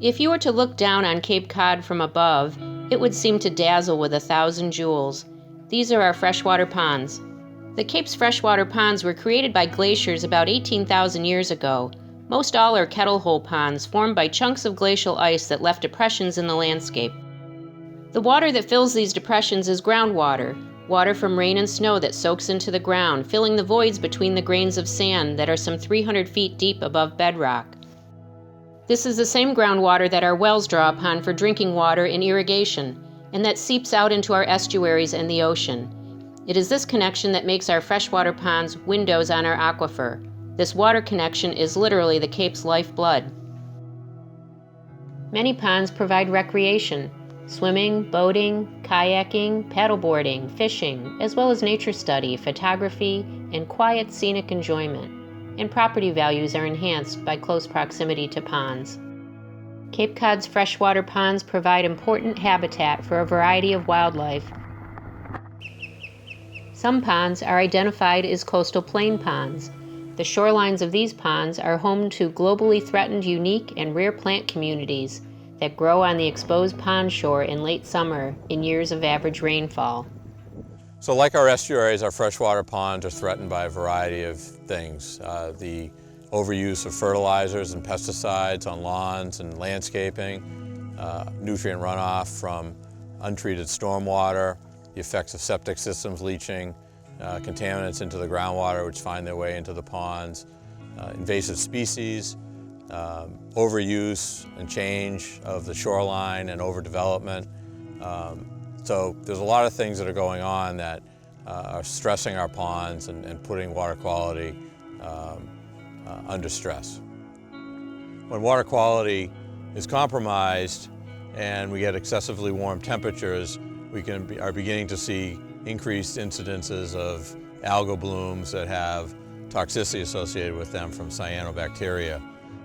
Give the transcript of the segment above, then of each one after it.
If you were to look down on Cape Cod from above, it would seem to dazzle with 1,000 jewels. These are our freshwater ponds. The Cape's freshwater ponds were created by glaciers about 18,000 years ago. Most all are kettle hole ponds formed by chunks of glacial ice that left depressions in the landscape. The water that fills these depressions is groundwater, water from rain and snow that soaks into the ground, filling the voids between the grains of sand that are some 300 feet deep above bedrock. This is the same groundwater that our wells draw upon for drinking water and irrigation, and that seeps out into our estuaries and the ocean. It is this connection that makes our freshwater ponds windows on our aquifer. This water connection is literally the Cape's lifeblood. Many ponds provide recreation: swimming, boating, kayaking, paddleboarding, fishing, as well as nature study, photography, and quiet scenic enjoyment. And property values are enhanced by close proximity to ponds. Cape Cod's freshwater ponds provide important habitat for a variety of wildlife. Some ponds are identified as coastal plain ponds. The shorelines of these ponds are home to globally threatened unique and rare plant communities that grow on the exposed pond shore in late summer in years of average rainfall. So like our estuaries, our freshwater ponds are threatened by a variety of things. The overuse of fertilizers and pesticides on lawns and landscaping, nutrient runoff from untreated stormwater, the effects of septic systems leaching, contaminants into the groundwater which find their way into the ponds, invasive species, overuse and change of the shoreline and overdevelopment. So there's a lot of things that are going on that are stressing our ponds and putting water quality under stress. When water quality is compromised and we get excessively warm temperatures, we are beginning to see increased incidences of algal blooms that have toxicity associated with them from cyanobacteria.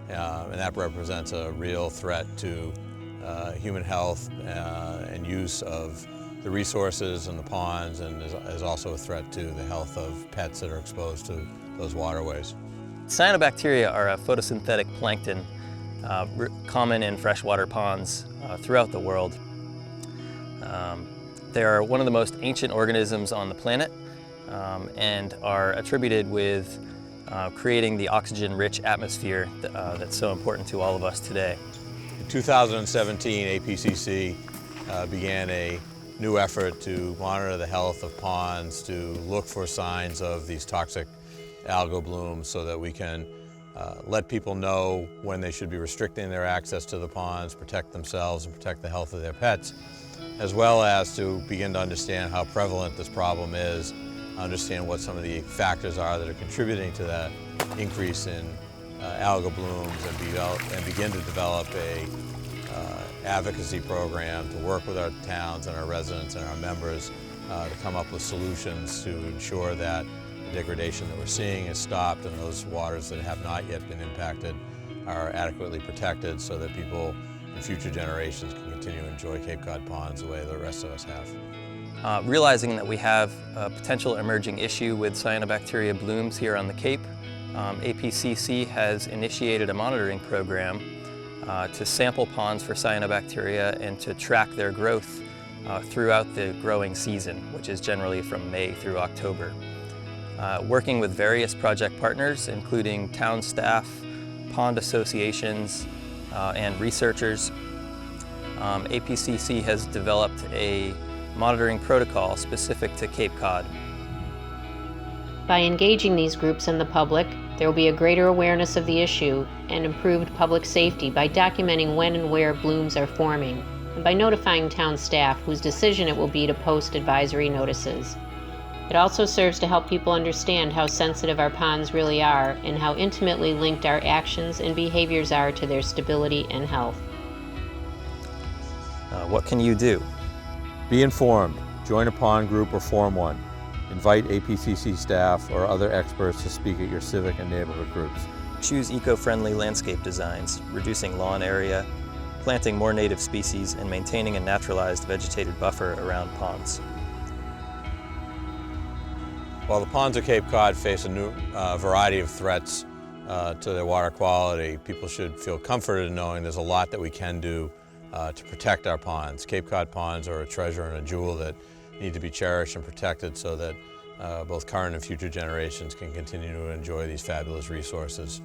And that represents a real threat to human health and use of the resources and the ponds, and is also a threat to the health of pets that are exposed to those waterways. Cyanobacteria are a photosynthetic plankton common in freshwater ponds throughout the world. They are one of the most ancient organisms on the planet and are attributed with creating the oxygen-rich atmosphere that's so important to all of us today. In 2017, APCC began a new effort to monitor the health of ponds, to look for signs of these toxic algal blooms so that we can let people know when they should be restricting their access to the ponds, protect themselves and protect the health of their pets, as well as to begin to understand how prevalent this problem is, understand what some of the factors are that are contributing to that increase in algal blooms, and begin to develop a advocacy program to work with our towns and our residents and our members to come up with solutions to ensure that the degradation that we're seeing is stopped and those waters that have not yet been impacted are adequately protected so that people in future generations can continue to enjoy Cape Cod ponds the way the rest of us have. Realizing that we have a potential emerging issue with cyanobacteria blooms here on the Cape, APCC has initiated a monitoring program to sample ponds for cyanobacteria and to track their growth throughout the growing season, which is generally from May through October. Working with various project partners, including town staff, pond associations, and researchers, APCC has developed a monitoring protocol specific to Cape Cod. By engaging these groups and the public, there will be a greater awareness of the issue and improved public safety by documenting when and where blooms are forming, and by notifying town staff whose decision it will be to post advisory notices. It also serves to help people understand how sensitive our ponds really are and how intimately linked our actions and behaviors are to their stability and health. What can you do? Be informed. Join a pond group or form one. Invite APCC staff or other experts to speak at your civic and neighborhood groups. Choose eco-friendly landscape designs, reducing lawn area, planting more native species, and maintaining a naturalized vegetated buffer around ponds. While the ponds of Cape Cod face a new variety of threats to their water quality, people should feel comforted in knowing there's a lot that we can do to protect our ponds. Cape Cod ponds are a treasure and a jewel that need to be cherished and protected so that both current and future generations can continue to enjoy these fabulous resources.